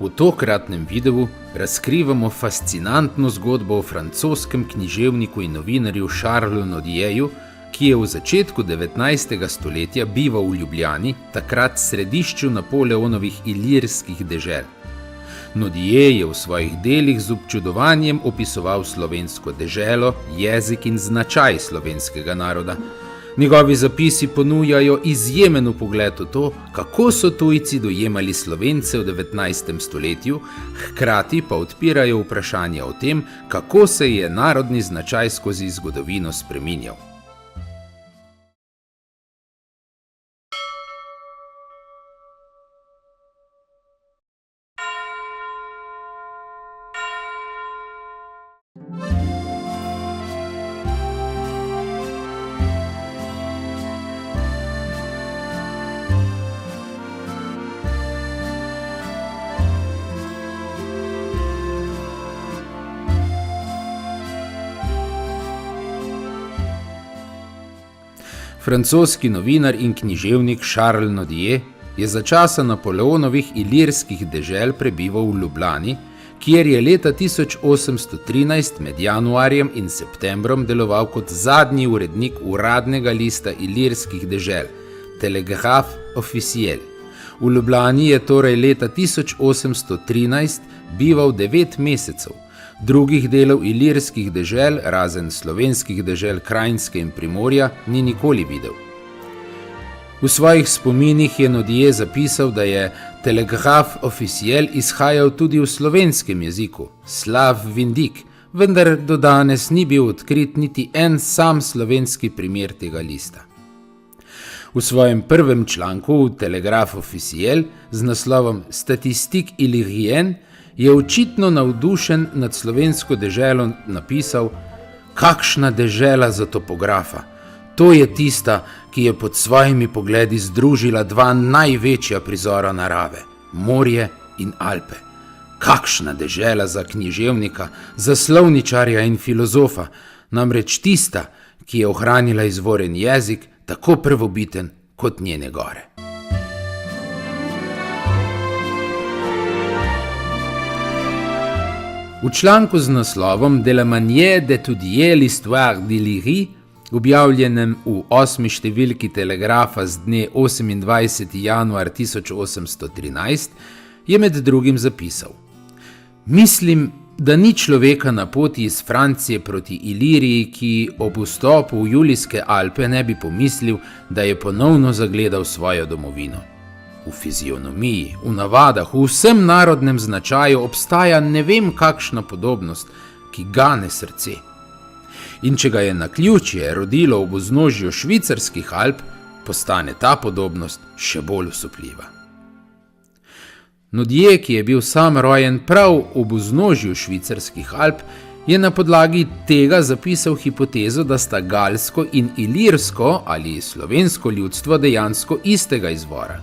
V tokratnem videu razkrivamo fascinantno zgodbo o francoskem književniku in novinarju Charlesu Nodijeju, ki je v začetku 19. stoletja bival v Ljubljani, takrat središču Napoleonovih ilirskih dežel. Nodije je v svojih delih z občudovanjem opisoval slovensko deželo, jezik in značaj slovenskega naroda. Njegovi zapisi ponujajo izjemen vpogled v to, kako so tujci dojemali Slovence v 19. stoletju, hkrati pa odpirajo vprašanja o tem, kako se je narodni značaj skozi zgodovino spreminjal. Francoski novinar in književnik Charles Nodije je za časa Napoleonovih ilirskih dežel prebival v Ljubljani, kjer je leta 1813 med januarjem in septembrom deloval kot zadnji urednik uradnega lista ilirskih dežel, Telegraphe Officiel. V Ljubljani je torej leta 1813 bival 9 mesecev. Drugih delov ilirskih dežel, razen slovenskih dežel Krajinske in Primorja, ni nikoli videl. V svojih spominih je Nodije zapisal, da je Telegraphe Officiel izhajal tudi v slovenskem jeziku, Slav Vindik, vendar do danes ni bil odkrit niti en sam slovenski primer tega lista. V svojem prvem članku v Telegraphe Officiel z naslovom Statistique ilirienne je očitno navdušen nad slovensko deželo napisal: "Kakšna dežela za topografa! To je tista, ki je pod svojimi pogledi združila dva največja prizora narave, morje in Alpe. Kakšna dežela za književnika, za slovničarja in filozofa, namreč tista, ki je ohranila izvoren jezik, tako prvobiten kot njene gore." V članku z naslovom De la manière d'étudier l'histoire d'Illyrie, objavljenem v 8. številki Telegrafa z dne 28. januar 1813, je med drugim zapisal: "Mislim, da ni človeka na poti iz Francije proti Iliriji, ki ob vstopu v Julijske Alpe ne bi pomislil, da je ponovno zagledal svojo domovino. V fizionomiji, v navadah, v vsem narodnem značaju obstaja ne vem kakšna podobnost, ki gane srce. In če ga je naključje rodilo ob vznožju švicarskih Alp, postane ta podobnost še bolj osupljiva." Nodije, ki je bil sam rojen prav ob vznožju švicarskih Alp, je na podlagi tega zapisal hipotezo, da sta galsko in ilirsko ali slovensko ljudstvo dejansko istega izvora.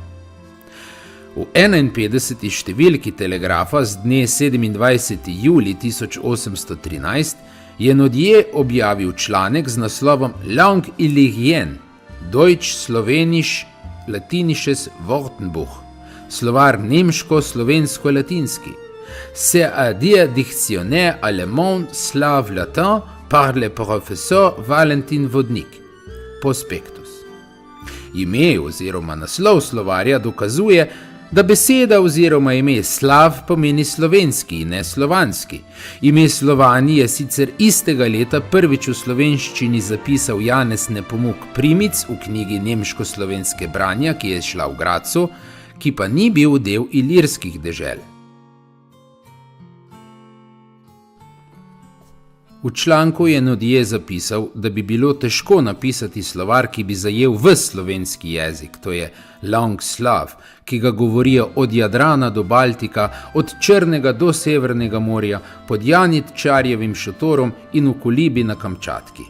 V 51. številki Telegrafa z dne 27. julij 1813 je Nodije objavil članek z naslovom Langue illyrienne, Deutsch-Slowenisch-Latinisches Wortenbuch, slovar nemško-slovensko-latinski, c'est-à-dire dictionnaire allemand-slave-latin par le professeur Valentin Vodnik, Prospectus. Ime oziroma naslov slovarja dokazuje, da beseda oziroma ime Slav pomeni slovenski in ne slovanski. Ime Slovani je sicer istega leta prvič v slovenščini zapisal Janez Nepomuk Primic v knjigi Nemško-slovenske branja, ki je šla v Gracu, ki pa ni bil del ilirskih dežel. V članku je Nodije zapisal, da bi bilo težko napisati slovar, ki bi zajel ves slovenski jezik, to je Langue Slav, ki ga govorijo od Jadrana do Baltika, od Črnega do Severnega morja, pod Janitčarjevim šotorom in v Kolibi na Kamčatki.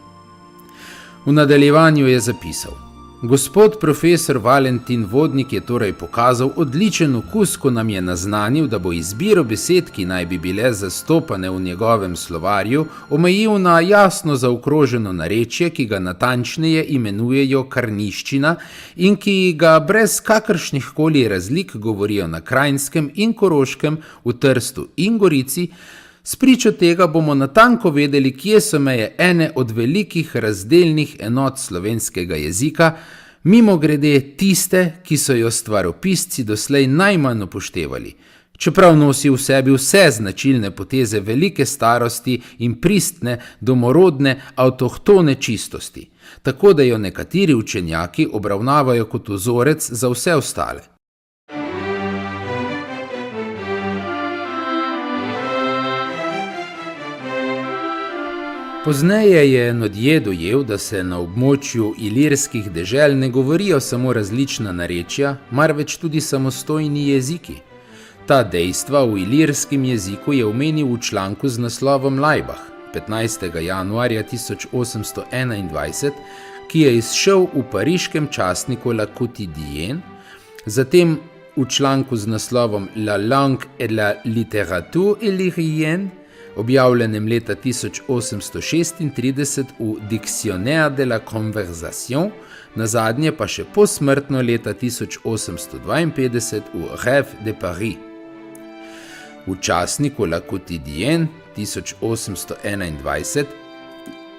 V nadaljevanju je zapisal: Gospod profesor Valentin Vodnik je torej pokazal odličen okus, ko nam je naznanil, da bo izbiro besed, ki naj bi bile zastopane v njegovem slovarju, omejil na jasno zaokroženo narečje, ki ga natančneje imenujejo karniščina in ki ga brez kakršnih koli razlik govorijo na Kranjskem in Koroškem, v Trstu in Gorici. Spričo tega bomo natanko vedeli, kje so meje ene od velikih razdelnih enot slovenskega jezika, mimogrede tiste, ki so jo stvaropisci doslej najmanj upoštevali, čeprav nosi v sebi vse značilne poteze velike starosti in pristne, domorodne, avtohtone čistosti, tako da jo nekateri učenjaki obravnavajo kot vzorec za vse ostale. Pozneje je Nodje dojel, da se na območju ilirskih dežel ne govorijo samo različna narečja, marveč tudi samostojni jeziki. Ta dejstva v ilirskem jeziku je omenil v članku z naslovom Laibach 15. januarja 1821, ki je izšel v pariškem časniku La Quotidienne, zatem v članku z naslovom La langue et la littérature illyrienne, objavljenem leta 1836 v Dictionnaire de la Conversation, nazadnje pa še posmrtno leta 1852 v Rêve de Paris. V časniku La Quotidienne 1821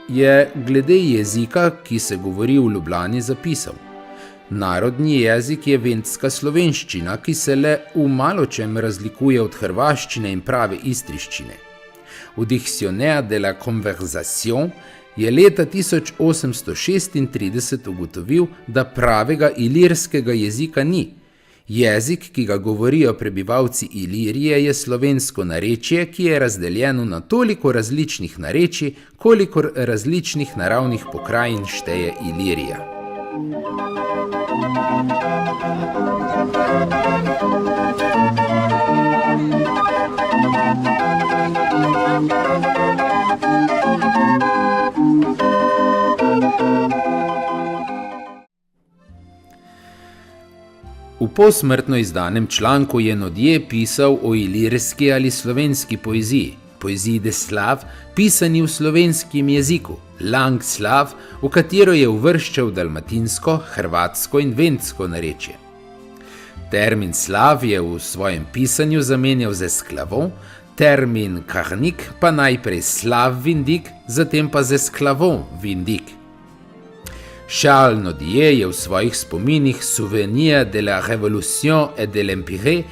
je glede jezika, ki se govori v Ljubljani, zapisal: Narodni jezik je vendska slovenščina, ki se le v maločem razlikuje od hrvaščine in prave istriščine. V Dictionnaire de la Conversation je leta 1836 ugotovil, da pravega ilirskega jezika ni. Jezik, ki ga govorijo prebivalci Ilirije, je slovensko narečje, ki je razdeljeno na toliko različnih narečij, kolikor različnih naravnih pokrajin šteje Ilirija. V posmrtno izdanem članku je Nodje pisal o ilirski ali slovenski poeziji, poeziji de slav, pisani v slovenskem jeziku, lang slav, v katero je uvrščal dalmatinsko, hrvatsko in vendsko narečje. Termin slav je v svojem pisanju zamenjal z esklavon, termin karnik pa najprej slav vindik, zatem pa z esklavon vindik. Charles Nodje je v svojih spominih Souvenir de la Révolution et de l'Empire,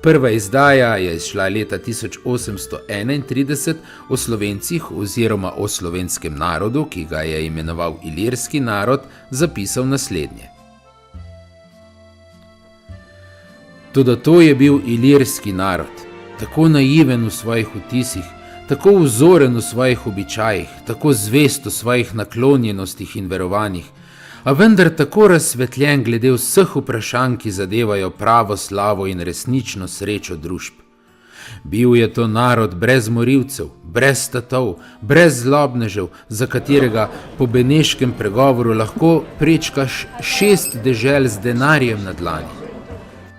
prva izdaja je šla leta 1831, o Slovencih oziroma o slovenskem narodu, ki ga je imenoval ilirski narod, zapisal naslednje. Toda to je bil ilirski narod, tako naiven v svojih vtisih, tako vzoren v svojih običajih, tako zvest v svojih naklonjenostih in verovanjih, a vendar tako razsvetljen glede vseh vprašanj, ki zadevajo pravo slavo in resnično srečo družb. Bil je to narod brez morilcev, brez tatov, brez zlobnežev, za katerega po beneškem pregovoru lahko prečkaš 6 dežel z denarjem na dlani.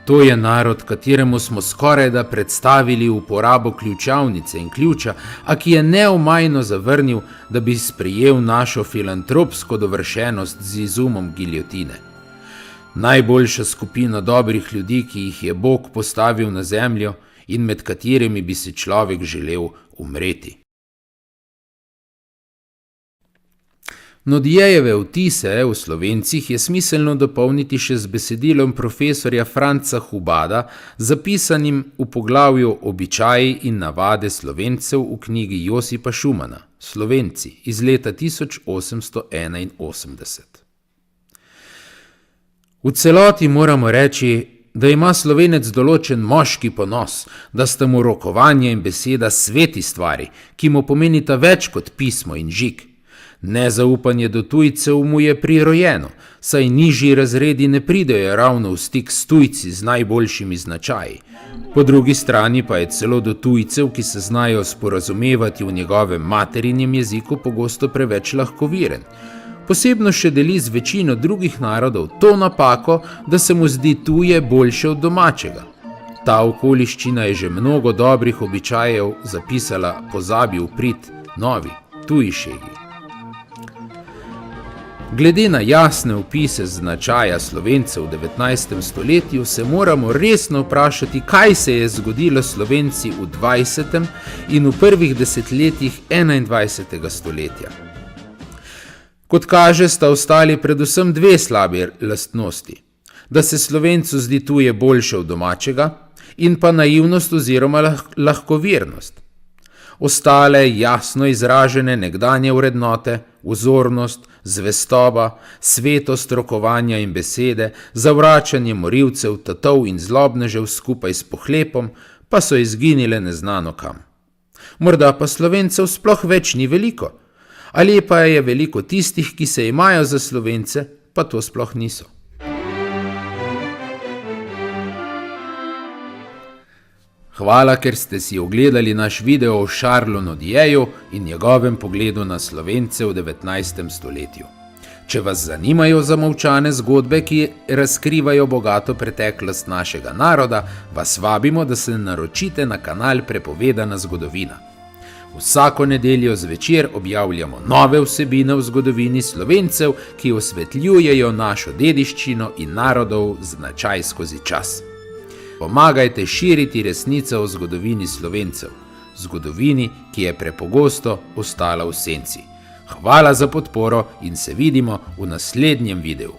To je narod, kateremu smo skorajda predstavili uporabo ključavnice in ključa, a ki je neomajno zavrnil, da bi sprejel našo filantropsko dovršenost z izumom giljotine. Najboljša skupina dobrih ljudi, ki jih je Bog postavil na zemljo in med katerimi bi si človek želel umreti. Nodjejeve vtise v Slovencih je smiselno dopolniti še z besedilom profesorja Franca Hubada, zapisanim v poglavju Običaji in navade Slovencev v knjigi Josipa Šumana, Slovenci, iz leta 1881. V celoti moramo reči, da ima Slovenec določen moški ponos, da sta mu rokovanje in beseda sveti stvari, ki mu pomenita več kot pismo in žig. Nezaupanje do tujcev mu je prirojeno, saj nižji razredi ne pridejo ravno v stik s tujci z najboljšimi značaji. Po drugi strani pa je celo do tujcev, ki se znajo sporazumevati v njegovem materinjem jeziku, pogosto preveč lahkoviren. Posebno še deli z večino drugih narodov to napako, da se mu zdi tuje boljše od domačega. Ta okoliščina je že mnogo dobrih običajev zapisala pozabi v prid novi, tuji šegi. Glede na jasne opise značaja Slovencev v 19. stoletju se moramo resno vprašati, kaj se je zgodilo s Slovenci v 20. in v prvih desetletjih 21. stoletja. Kot kaže, sta ostali predvsem dve slabi lastnosti. Da se Slovencu zdi tuje boljše od domačega in pa naivnost oziroma lahkovernost. Ostale jasno izražene nekdanje vrednote, vzornost, zvestoba, svetost rokovanja in besede, zavračanje morilcev, tatov in zlobnežev skupaj s pohlepom, pa so izginile neznano kam. Morda pa Slovencev sploh več ni veliko, ali pa je veliko tistih, ki se imajo za Slovence, pa to sploh niso. Hvala, ker ste si ogledali naš video o Charlesu Nodijeju in njegovem pogledu na Slovence v 19. stoletju. Če vas zanimajo zamolčane zgodbe, ki razkrivajo bogato preteklost našega naroda, vas vabimo, da se naročite na kanal Prepovedana zgodovina. Vsako nedeljo zvečer objavljamo nove vsebine v zgodovini Slovencev, ki osvetljujejo našo dediščino in narodov značaj skozi čas. Pomagajte širiti resnico o zgodovini Slovencev, zgodovini, ki je prepogosto ostala v senci. Hvala za podporo in se vidimo v naslednjem videu.